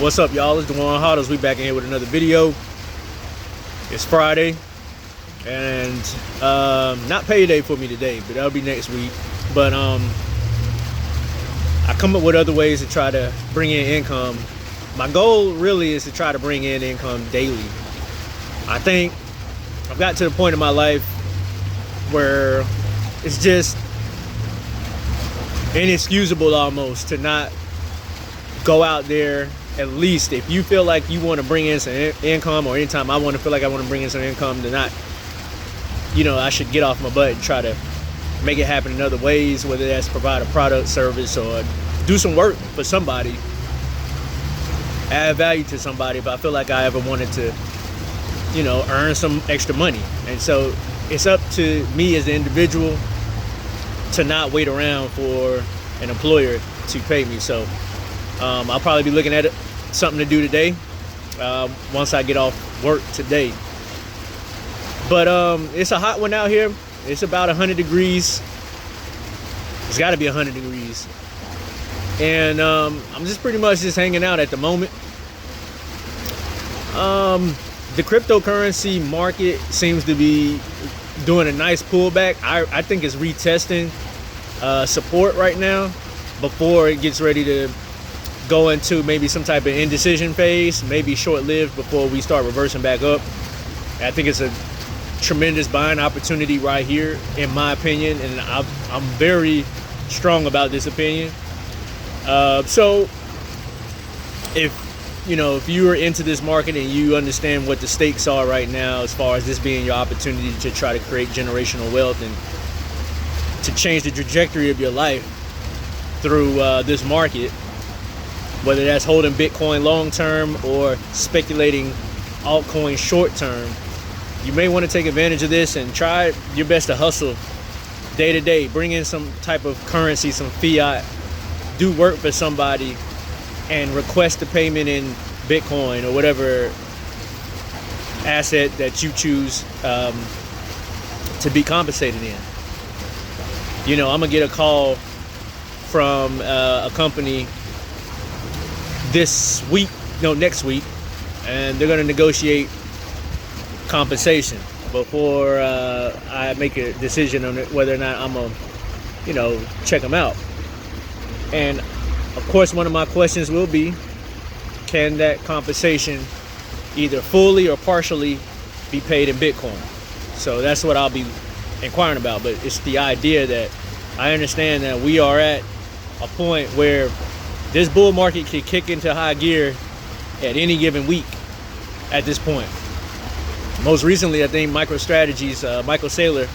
What's up, y'all? It's Daunting. HODLs. We back in here with another video. It's Friday, and not payday for me today, but that'll be next week. But I come up with other ways to try to bring in income. My goal really is to try to bring in income daily. I think I've got to the point in my life where it's just inexcusable almost to not go out there. At least if you feel like you want to bring in some income, or anytime I want to feel like I want to bring in some income, then I should get off my butt and try to make it happen in other ways, whether that's provide a product, service, or do some work for somebody, add value to somebody if I feel like I ever wanted to, earn some extra money. And so it's up to me as an individual to not wait around for an employer to pay me. So I'll probably be looking at it, something to do today, once I get off work today. But it's a hot one out here. It's about 100 degrees. It's got to be 100 degrees. And I'm just pretty much just hanging out at the moment. The cryptocurrency market seems to be doing a nice pullback. I think it's retesting support right now before it gets ready to go into maybe some type of indecision phase, maybe short-lived before we start reversing back up. I think it's a tremendous buying opportunity right here, in my opinion, and I'm very strong about this opinion. So if you are into this market and you understand what the stakes are right now, as far as this being your opportunity to try to create generational wealth and to change the trajectory of your life through this market, whether that's holding Bitcoin long term or speculating altcoins short term, you may want to take advantage of this and try your best to hustle day to day, bring in some type of currency, some fiat, do work for somebody and request a payment in Bitcoin or whatever asset that you choose to be compensated in. I'm gonna get a call from a company next week, and they're going to negotiate compensation before I make a decision on it, whether or not I'm going to, check them out. And of course, one of my questions will be, can that compensation either fully or partially be paid in Bitcoin? So that's what I'll be inquiring about. But it's the idea that I understand that we are at a point where this bull market can kick into high gear at any given week at this point. Most recently, I think MicroStrategies, Michael Saylor,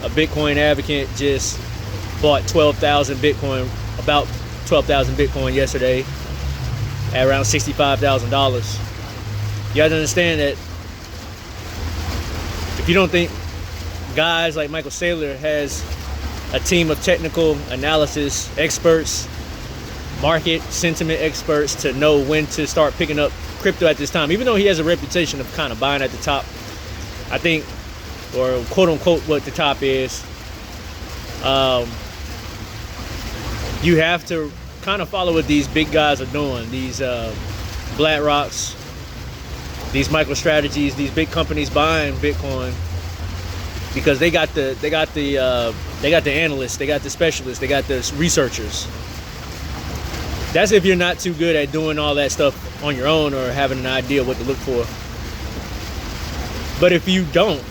a Bitcoin advocate, just bought 12,000 Bitcoin, about 12,000 Bitcoin yesterday at around $65,000. You have to understand that if you don't think guys like Michael Saylor has a team of technical analysis experts, market sentiment experts, to know when to start picking up crypto at this time, even though he has a reputation of kind of buying at the top, I think, or quote unquote what the top is, you have to kind of follow what these big guys are doing, these BlackRocks, these MicroStrategies, these big companies buying Bitcoin, because they got the analysts, they got the specialists, they got the researchers. That's if you're not too good at doing all that stuff on your own or having an idea what to look for. But if you don't,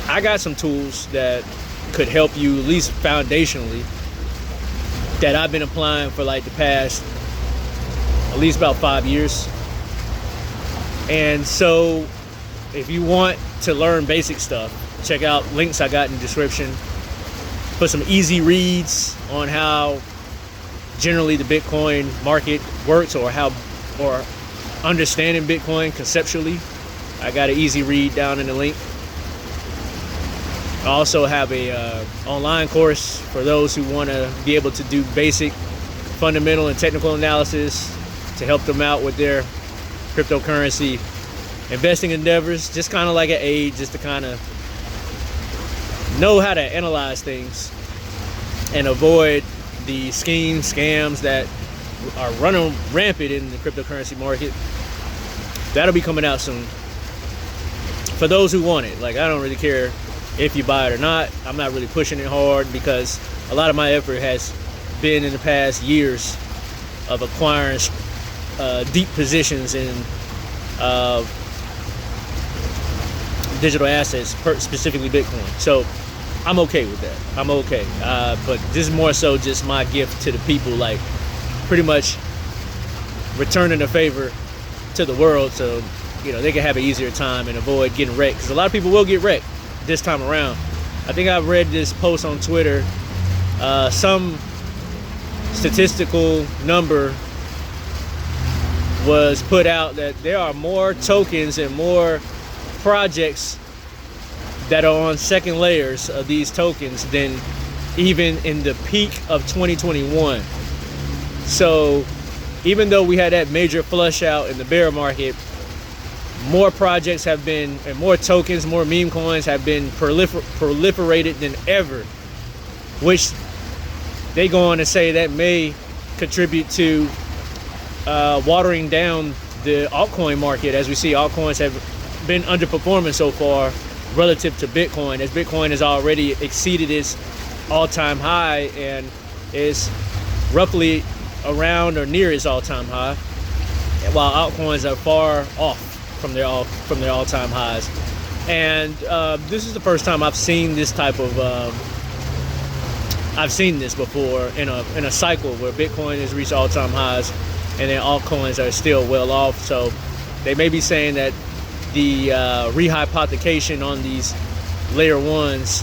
I got some tools that could help you, at least foundationally, that I've been applying for like the past at least about 5 years. And so if you want to learn basic stuff, check out links I got in the description for some easy reads on how generally the Bitcoin market works, or understanding Bitcoin conceptually. I got an easy read down in the link. I also have a online course for those who want to be able to do basic fundamental and technical analysis to help them out with their cryptocurrency investing endeavors, just kind of like an aid, just to kind of know how to analyze things and avoid the schemes, scams that are running rampant in the cryptocurrency market. That'll be coming out soon. For those who want it, like I don't really care if you buy it or not. I'm not really pushing it hard because a lot of my effort has been in the past years of acquiring deep positions in digital assets, specifically Bitcoin. So I'm okay with that. I'm okay. But this is more so just my gift to the people, like pretty much returning a favor to the world so, you know, they can have an easier time and avoid getting wrecked. Because a lot of people will get wrecked this time around. I think I read this post on Twitter. Some statistical number was put out that there are more tokens and more projects that are on second layers of these tokens than even in the peak of 2021. So even though we had that major flush out in the bear market, more projects have been, and more tokens, more meme coins have been proliferated than ever, which they go on to say that may contribute to watering down the altcoin market, as we see altcoins have been underperforming so far relative to Bitcoin, as Bitcoin has already exceeded its all-time high and is roughly around or near its all-time high, while altcoins are far off from their all-time highs. And this is the first time I've seen this type of I've seen this before in a cycle where Bitcoin has reached all-time highs and then altcoins are still well off. So they may be saying that the rehypothecation on these layer ones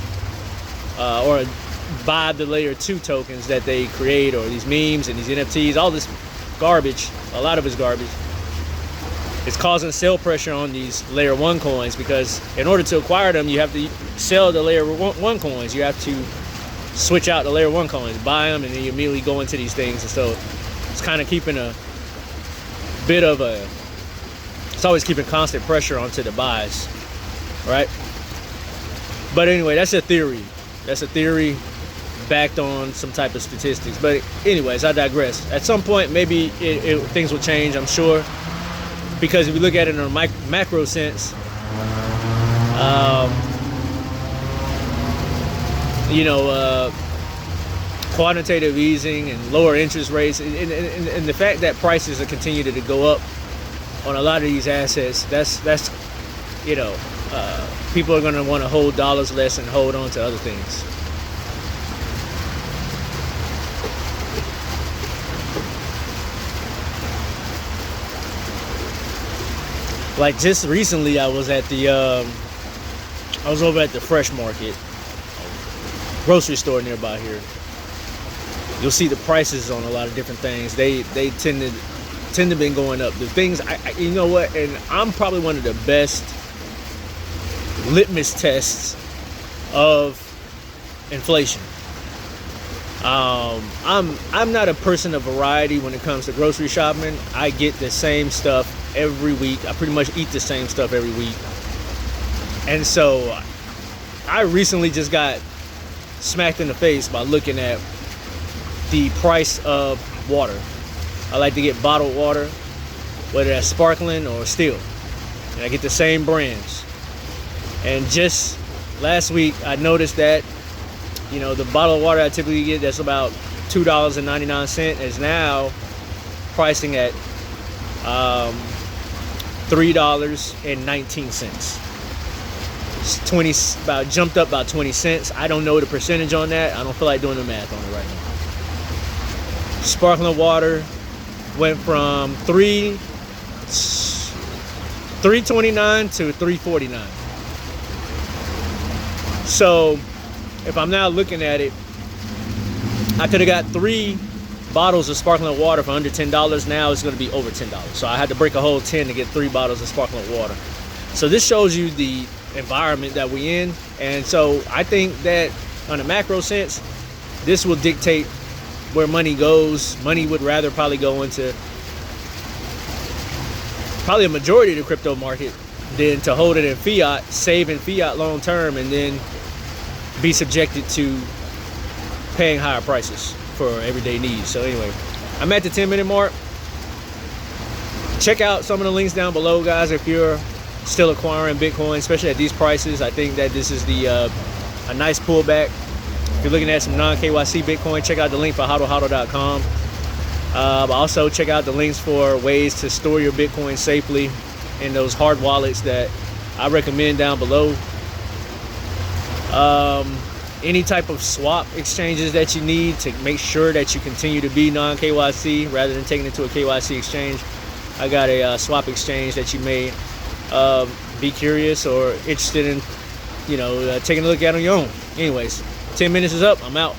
or buy the layer 2 tokens that they create, or these memes and these NFTs, all this garbage, a lot of it's garbage, it's causing sell pressure on these layer 1 coins, because in order to acquire them you have to sell the layer 1 coins. You have to switch out the layer 1 coins, buy them, and then you immediately go into these things. And so it's kind of keeping a bit of a, it's always keeping constant pressure onto the buys, right? But anyway, that's a theory. That's a theory backed on some type of statistics. But anyways, I digress. At some point, maybe things will change, I'm sure. Because if we look at it in a macro sense, quantitative easing and lower interest rates, and the fact that prices are continuing to go up on a lot of these assets, that's people are going to want to hold dollars less and hold on to other things. Like just recently, I was over at the Fresh Market, grocery store nearby here. You'll see the prices on a lot of different things. They tend to been going up. The things you know what, and I'm probably one of the best litmus tests of inflation. I'm not a person of variety when it comes to grocery shopping. I get the same stuff every week. I pretty much eat the same stuff every week. And so I recently just got smacked in the face by looking at the price of water. I like to get bottled water, whether that's sparkling or still. And I get the same brands. And just last week, I noticed that, the bottled water I typically get that's about $2.99 is now pricing at $3.19. It's jumped up about 20 cents. I don't know the percentage on that. I don't feel like doing the math on it right now. Sparkling water went from $3.29 to $3.49. So if I'm now looking at it, I could have got 3 bottles of sparkling water for under $10. Now it's going to be over $10. So I had to break a whole 10 to get 3 bottles of sparkling water. So this shows you the environment that we're in. And so I think that on a macro sense, this will dictate where money goes. Money would rather probably go into probably a majority of the crypto market than to hold it in fiat, save in fiat long term, and then be subjected to paying higher prices for everyday needs. So anyway, I'm at the 10-minute mark. Check out some of the links down below, guys, if you're still acquiring Bitcoin, especially at these prices. I think that this is a nice pullback. If you're looking at some non-KYC Bitcoin, check out the link for hodl.com. Also check out the links for ways to store your Bitcoin safely in those hard wallets that I recommend down below. Any type of swap exchanges that you need to make sure that you continue to be non-KYC rather than taking it to a KYC exchange. I got a swap exchange that you may be curious or interested in, taking a look at on your own. Anyways, 10 minutes is up. I'm out.